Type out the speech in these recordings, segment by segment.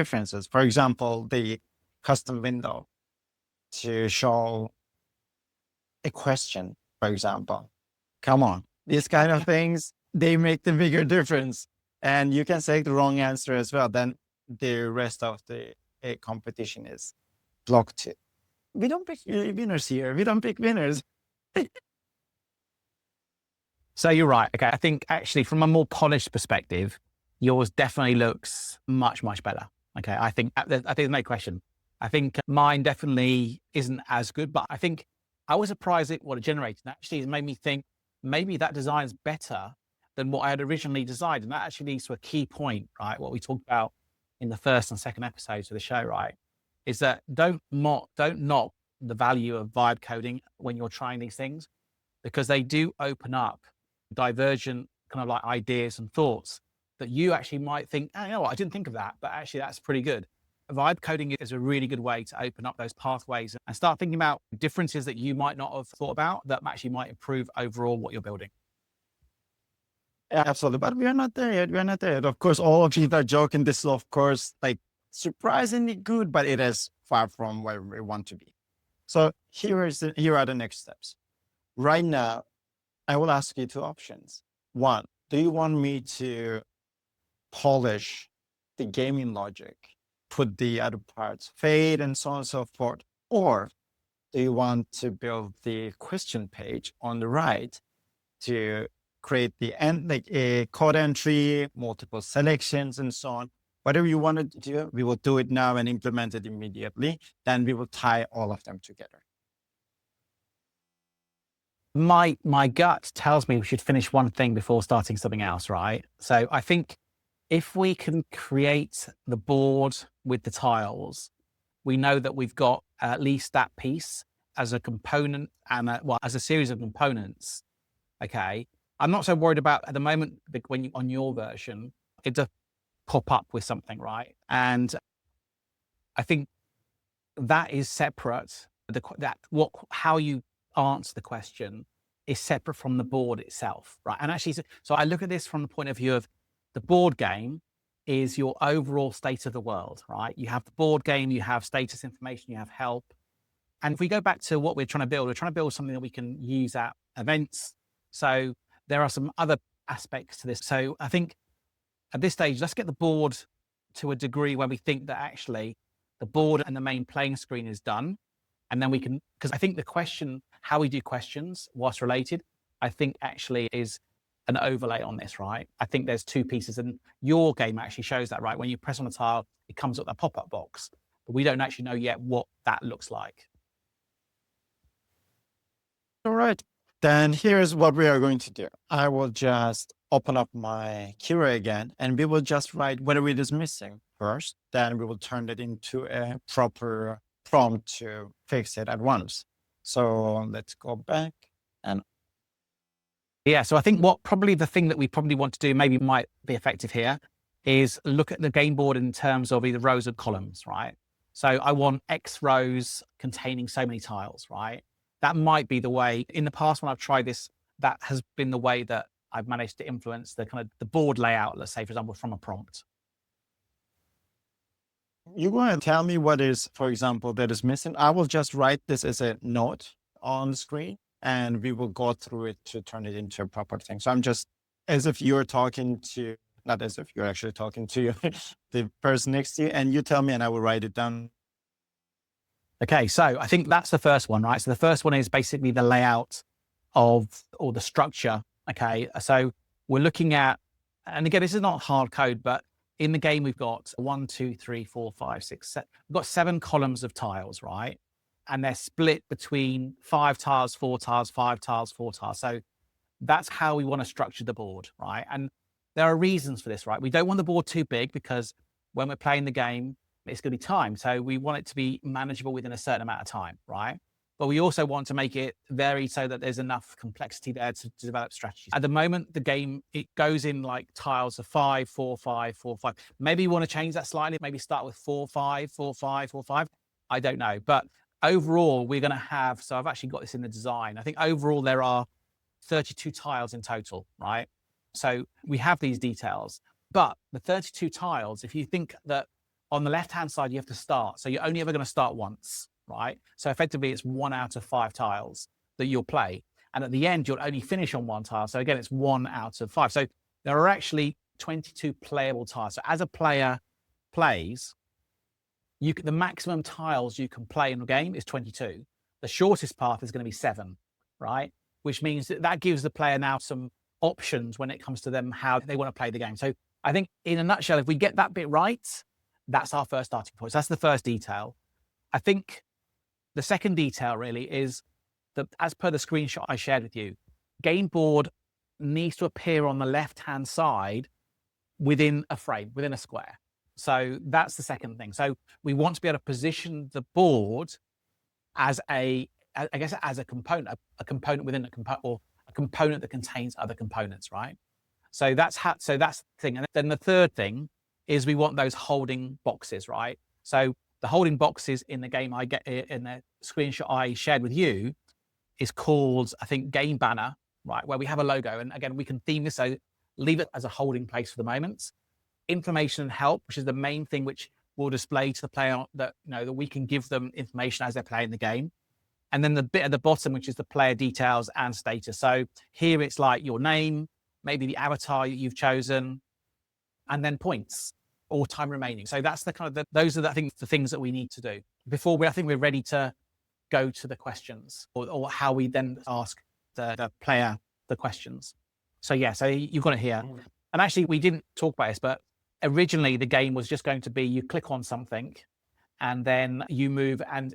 differences. For example, the custom window to show a question, for example. Come on, these kind of things, they make the bigger difference. And you can say the wrong answer as well. Then the rest of the competition is blocked. We don't pick winners here. We don't pick winners. So you're right. Okay. I think actually from a more polished perspective, yours definitely looks much, much better. Okay. I think there's no question. I think mine definitely isn't as good, but I think I was surprised at what it generated. And actually, it made me think maybe that design is better than what I had originally designed. And that actually leads to a key point, right? What we talked about in the first and second episodes of the show, right? Is that don't knock the value of vibe coding when you're trying these things, because they do open up divergent kind of like ideas and thoughts that you actually might think, oh, you know what, I didn't think of that, but actually that's pretty good. Vibe coding is a really good way to open up those pathways and start thinking about differences that you might not have thought about that actually might improve overall what you're building. Absolutely. But we are not there yet. We are not there yet. Of course, all of you are joking. This is, of course, like surprisingly good, but it is far from where we want to be. So here are the next steps. Right now, I will ask you two options. One, do you want me to polish the gaming logic, put the other parts, fade and so on and so forth? Or do you want to build the question page on the right to create the end, like a code entry, multiple selections and so on? Whatever you want to do, we will do it now and implement it immediately. Then we will tie all of them together. My gut tells me we should finish one thing before starting something else, right? So I think if we can create the board with the tiles, we know that we've got at least that piece as a component and as a series of components. Okay. I'm not so worried about at the moment when on your version, it does pop up with something, right? And I think that is separate. How you answer the question is separate from the board itself, right? And actually, so I look at this from the point of view of the board game is your overall state of the world, right? You have the board game, you have status information, you have help. And if we go back to what we're trying to build something that we can use at events. So there are some other aspects to this. So I think at this stage, let's get the board to a degree where we think that actually the board and the main playing screen is done. And then we can, because I think the question, how we do questions, what's related, I think actually is an overlay on this, right? I think there's two pieces and your game actually shows that, right? When you press on a tile, it comes up that pop-up box, but we don't actually know yet what that looks like. All right, then here's what we are going to do. I will just open up my Kiro again, and we will just write whatever it is missing first. Then we will turn it into a proper prompt to fix it at once. So let's go back and. Yeah, so I think the thing that we probably want to do maybe might be effective here is look at the game board in terms of either rows or columns, right? So I want X rows containing so many tiles, right? That might be the way. In the past, when I've tried this, that has been the way that I've managed to influence the kind of the board layout, let's say, for example, from a prompt. You want to tell me what is, for example, that is missing? I will just write this as a note on the screen and we will go through it to turn it into a proper thing. So I'm just, as if you're talking to, not as if you're actually talking to the person next to you, and you tell me and I will write it down. Okay, so I think that's the first one, right? So the first one is basically the layout or the structure. Okay, so we're looking at, and again, this is not hard code, but in the game, we've got 1, 2, 3, 4, 5, 6, 7. We've got 7 columns of tiles, right? And they're split between 5 tiles, 4 tiles, 5 tiles, 4 tiles. So that's how we want to structure the board, right? And there are reasons for this, right? We don't want the board too big because when we're playing the game, it's going to be time. So we want it to be manageable within a certain amount of time, right? But we also want to make it vary so that there's enough complexity there to develop strategies. At the moment, the game, it goes in like tiles of 5, 4, 5, 4, 5. Maybe you want to change that slightly, maybe start with 4, 5, 4, 5, 4, 5. I don't know. But overall, we're going to have, so I've actually got this in the design. I think overall there are 32 tiles in total, right? So we have these details, but the 32 tiles, if you think that On the left-hand side, you have to start. So you're only ever going to start once, right? So effectively, it's 1 out of 5 tiles that you'll play. And at the end, you'll only finish on 1 tile. So again, it's 1 out of 5. So there are actually 22 playable tiles. So as a player plays, the maximum tiles you can play in a game is 22. The shortest path is going to be 7, right? Which means that gives the player now some options when it comes to them, how they want to play the game. So I think in a nutshell, if we get that bit right, that's our first starting point. So that's the first detail. I think the second detail really is that, as per the screenshot I shared with you, game board needs to appear on the left-hand side within a frame, within a square. So that's the second thing. So we want to be able to position the board as a component, a component within a component, or a component that contains other components, right? So that's the thing. And then the third thing is we want those holding boxes, right? So the holding boxes in the game in the screenshot I shared with you is called, I think, game banner, right? Where we have a logo. And again, we can theme this, so leave it as a holding place for the moment. Information and help, which is the main thing which will display to the player that, that we can give them information as they're playing the game. And then the bit at the bottom, which is the player details and status. So here it's like your name, maybe the avatar you've chosen, and then points or time remaining. So that's those are I think the things that we need to do before I think we're ready to go to the questions, or how we then ask the player the questions. So yeah, so you've got it here. And actually we didn't talk about this, but originally the game was just going to be, you click on something and then you move, and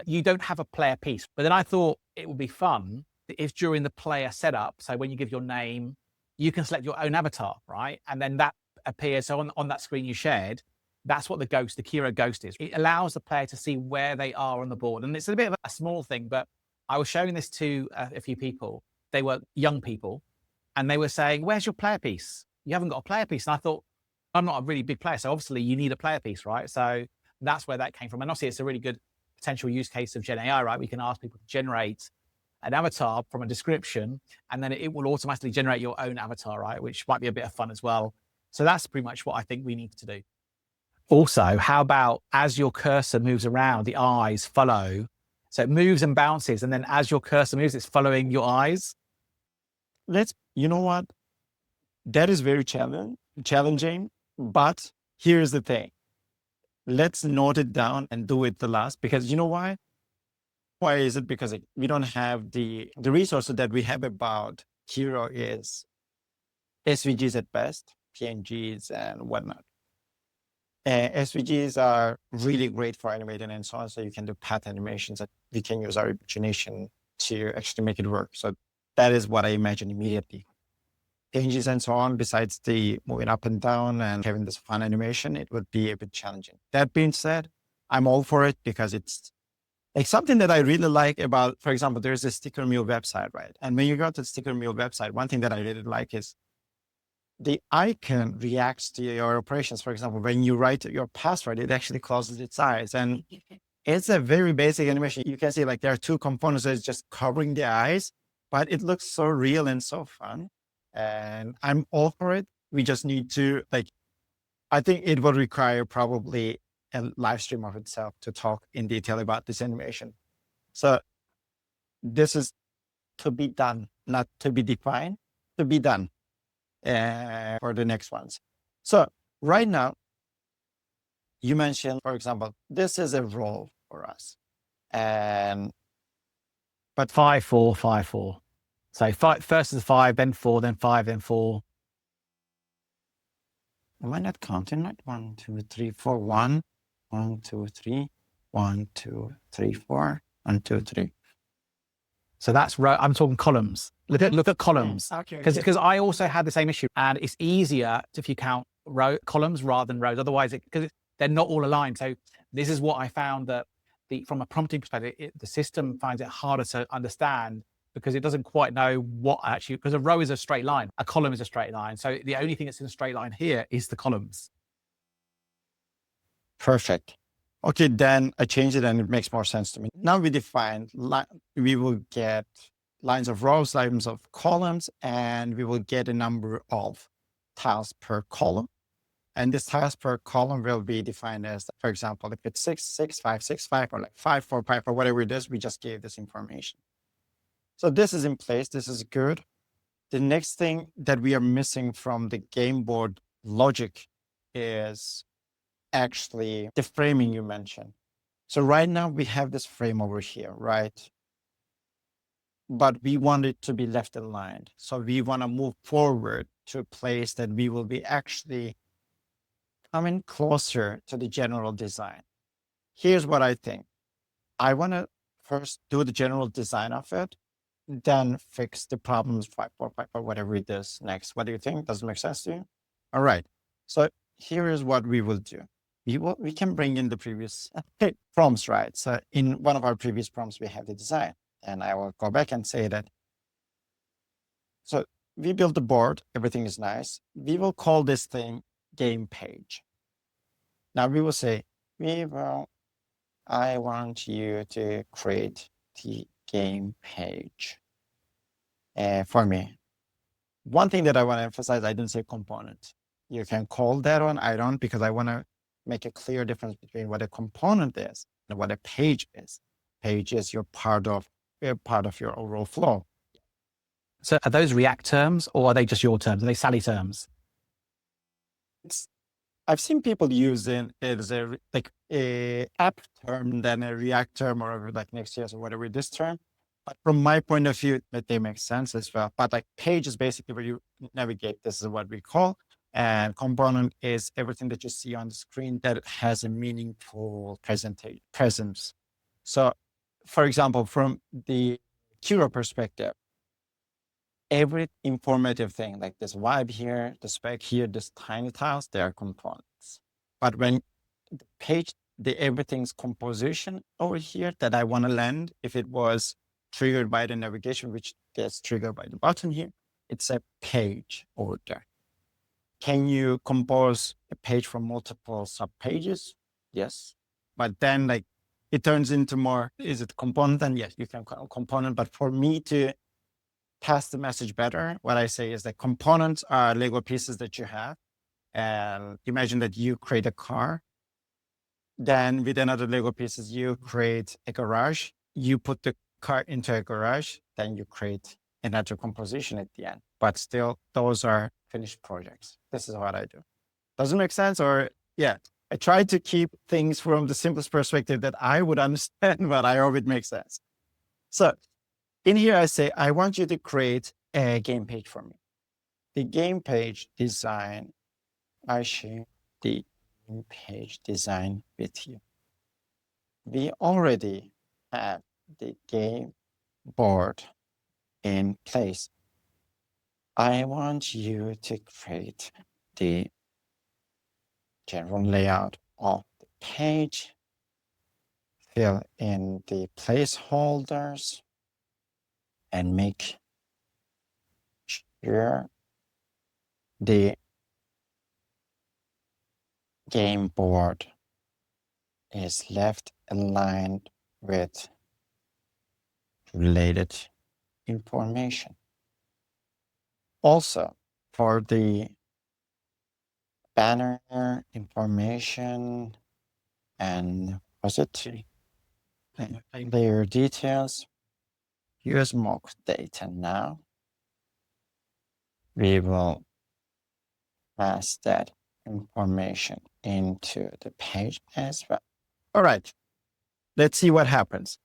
you don't have a player piece. But then I thought it would be fun if during the player setup, so when you give your name, you can select your own avatar, right? And then that appears. So on that screen you shared, that's what the Kiro ghost is. It allows the player to see where they are on the board. And it's a bit of a small thing, but I was showing this to a few people. They were young people, and they were saying, where's your player piece? You haven't got a player piece. And I thought, I'm not a really big player, so obviously you need a player piece, right? So that's where that came from. And obviously it's a really good potential use case of Gen AI, right? We can ask people to generate an avatar from a description, and then it will automatically generate your own avatar, right? Which might be a bit of fun as well. So that's pretty much what I think we need to do. Also, how about as your cursor moves around, the eyes follow. So it moves and bounces, and then as your cursor moves, it's following your eyes. You know what? That is very challenging, but here's the thing. Let's note it down and do it the last, because you know why? Why is it? Because we don't have the resources that we have about Kiro is SVGs at best, PNGs and whatnot. SVGs are really great for animating and so on. So you can do path animations that we can use our imagination to actually make it work. So that is what I imagine immediately. PNGs and so on, besides the moving up and down and having this fun animation, it would be a bit challenging. That being said, I'm all for it, because it's like something that I really like about, for example, there's a Sticker Mule website, right? And when you go to the Sticker Mule website, one thing that I really like is the icon reacts to your operations. For example, when you write your password, it actually closes its eyes. And it's a very basic animation. You can see like there are 2 components that is just covering the eyes, but it looks so real and so fun. And I'm all for it. We just need to, I think it would require probably a live stream of itself to talk in detail about this animation. So this is to be done, not to be defined, to be done for the next ones. So right now, you mentioned, for example, this is a role for us. But 5, 4, 5, 4. So first is 5, then 4, then 5, then 4. Am I not counting right? 1, 2, 3, 4, 1, 1, 2, 3, 1, 2, 3, 4, 1, 2, 3. So that's row. I'm talking columns. Look at columns. Okay. Because I also had the same issue, and it's easier if you count columns rather than rows. Otherwise, because they're not all aligned. So this is what I found, that from a prompting perspective, the system finds it harder to understand, because it doesn't quite know what actually, because a row is a straight line, a column is a straight line. So the only thing that's in a straight line here is the columns. Perfect. Okay, then I changed it and it makes more sense to me. Now we define, we will get lines of rows, lines of columns, and we will get a number of tiles per column. And this tiles per column will be defined as, for example, if it's 6, 6, 5, 6, 5, or like 5, 4, 5, or whatever it is, we just gave this information. So this is in place. This is good. The next thing that we are missing from the game board logic is actually the framing you mentioned. So right now we have this frame over here, right? But we want it to be left aligned. So we want to move forward to a place that we will be actually coming closer to the general design. Here's what I think. I want to first do the general design of it, then fix the problems 5, 4, 5, or whatever it is next. What do you think? Does it make sense to you? All right. So here is what we will do. We can bring in the previous prompts, right? So in one of our previous prompts, we have the design. And I will go back and say that. So we built the board. Everything is nice. We will call this thing game page. Now we will say, I want you to create the game page for me. One thing that I want to emphasize, I didn't say component. You can call that one. I don't, because I want to make a clear difference between what a component is and what a page is. Page is your part of your overall flow. So are those React terms or are they just your terms? Are they Salih terms? I've seen people using it as a app term, then a React term, or like Next.js or whatever this term. But from my point of view, that they make sense as well. But like page is basically where you navigate. This is what we call. And component is everything that you see on the screen that has a meaningful presence. So, for example, from the Kiro perspective, every informative thing like this vibe here, the spec here, this tiny tiles, they are components. But when the page, everything's composition over here that I want to land, if it was triggered by the navigation, which gets triggered by the button here, it's a page over there. Can you compose a page from multiple sub pages? Yes. But then like it turns into more, is it component? And yes, you can call component. But for me to pass the message better, what I say is that components are Lego pieces that you have. And imagine that you create a car. Then with another Lego pieces, you create a garage. You put the car into a garage, then you create another composition at the end. But still, those are finished projects. This is what I do. Does it make sense? Or yeah, I try to keep things from the simplest perspective that I would understand, but I hope it makes sense. So in here, I say, I want you to create a game page for me. The game page design, I share the game page design with you. We already have the game board in place. I want you to create the general layout of the page, fill in the placeholders, and make sure the game board is left aligned with related information. Also, for the banner information and layer details, use mock data now. We will pass that information into the page as well. All right, let's see what happens.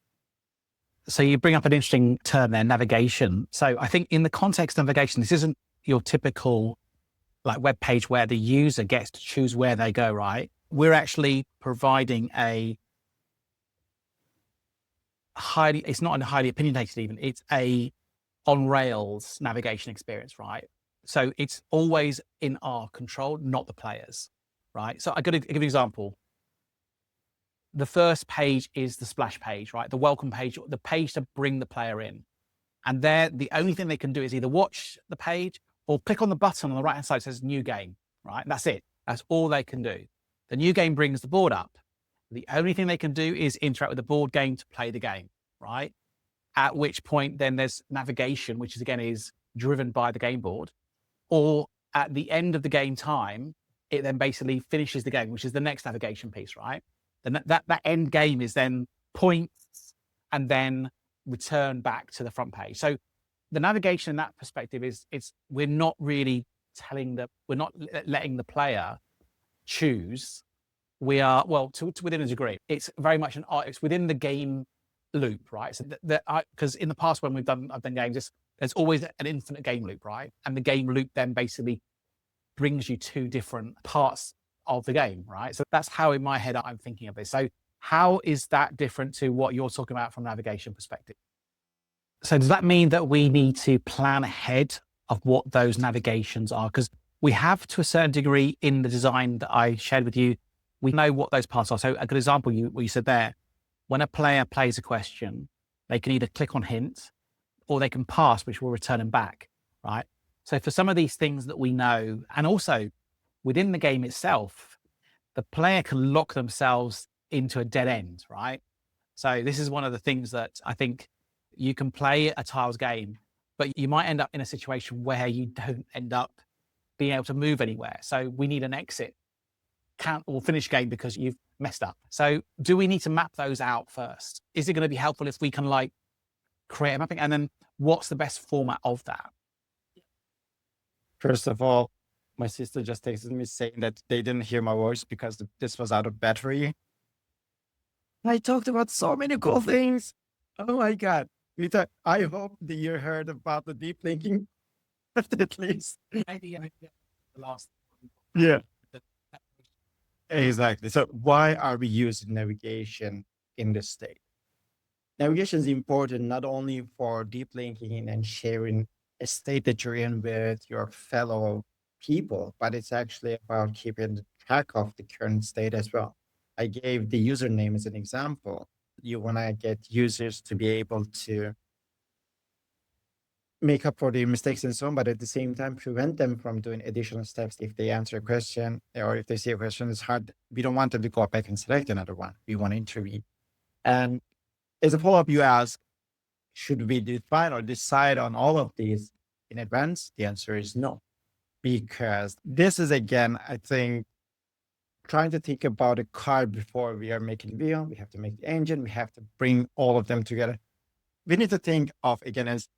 So you bring up an interesting term there, navigation. So I think in the context of navigation, this isn't your typical like web page where the user gets to choose where they go, right? We're actually providing it's not a highly opinionated even, it's a on rails navigation experience, right? So it's always in our control, not the players, right? So I got to give you an example. The first page is the splash page, right? The welcome page, the page to bring the player in. And there, the only thing they can do is either watch the page or click on the button on the right-hand side that says new game, right? And that's it. That's all they can do. The new game brings the board up. The only thing they can do is interact with the board game to play the game, right? At which point then there's navigation, which is again is driven by the game board. Or at the end of the game time, it then basically finishes the game, which is the next navigation piece, right? Then that end game is then points and then return back to the front page. So the navigation in that perspective is we're not really we're not letting the player choose. We are, well, to within a degree. It's very much it's within the game loop, right? So because in the past when I've done games, there's always an infinite game loop, right? And the game loop then basically brings you to different parts of the game, right? So that's how in my head I'm thinking of this. So how is that different to what you're talking about from a navigation perspective? So does that mean that we need to plan ahead of what those navigations are? Because we have, to a certain degree, in the design that I shared with you, we know what those parts are. So a good example, what you said there, when a player plays a question, they can either click on hint or they can pass, which will return them back, right? So for some of these things that we know, and also within the game itself, the player can lock themselves into a dead end, right? So this is one of the things that I think you can play a tiles game, but you might end up in a situation where you don't end up being able to move anywhere. So we need an exit or finish game because you've messed up. So do we need to map those out first? Is it going to be helpful if we can like create a mapping? And then what's the best format of that? First of all, my sister just texted me saying that they didn't hear my voice because this was out of battery. I talked about so many cool things. Oh my God. Rita, I hope that you heard about the deep thinking at least. Yeah. Exactly. So why are we using navigation in this state? Navigation is important not only for deep linking and sharing a state that you're in with your fellow people, but it's actually about keeping track of the current state as well. I gave the username as an example. You want to get users to be able to make up for their mistakes and so on, but at the same time, prevent them from doing additional steps. If they answer a question or if they see a question is hard, we don't want them to go back and select another one. We want to intervene. And as a follow-up, you ask, should we define or decide on all of these in advance? The answer is no, because this is, again, I think, trying to think about a car before we are making the wheel. We have to make the engine. We have to bring all of them together. We need to think of, again, as